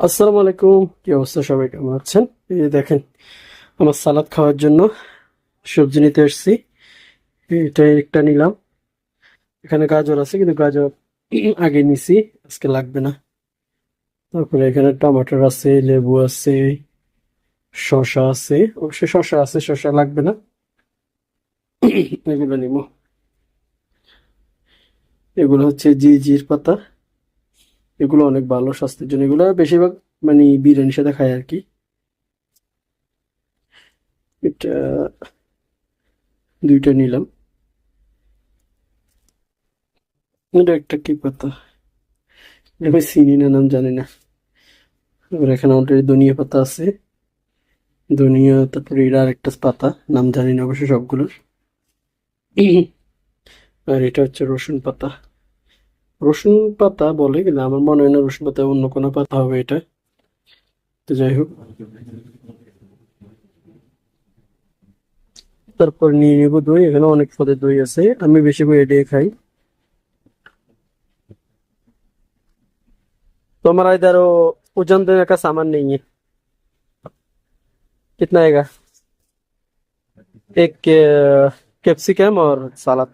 আসসালামু আলাইকুম, কি অবস্থা? সবাই কেমন আছেন? এই যে দেখেন, আমার সালাদ খাওয়ার জন্য সবজি নিতে এসেছি। এটা একটা নিলাম। এখানে গাজর আছে, কিন্তু গাজর আগে নিছি, আজকে লাগবে না। তারপরে এখানে টমেটো আছে, লেবু আছে, শসা আছে। অবশ্যই শসা আছে, শসা লাগবে না। এগুলো নিব। এগুলো হচ্ছে জির পাতা। এগুলো অনেক ভালো স্বাস্থ্যের জন্য। এগুলো বেশিরভাগ মানে বিরিয়ানির সাথে খায় আর কি। এটা দুইটা নিলাম। এটা একটা কি পাতা, এটা আমি চিনি না, নাম জানি না। এবার এখানে অলরেডি ধনিয়া পাতা আছে, ধনিয়া, তারপরে এর আরেকটা পাতা, নাম জানি না অবশ্য সবগুলোর। আর এটা হচ্ছে রসুন পাতা। রসুন পাতা বলে, কিন্তু আমার মনে হয় না রসুন পাতা, অন্য কোনো পাতা হবে এটা। তো যাই হোক, তারপর নিয়ে নেবো দই। এখানে অনেক পদের দই আছে, আমি বেশি করে এটাই খাই। तो हमारा इधर वो वजन देने का सामान नहीं है। कितना आएगा? एक कैप्सिकम और सलाद।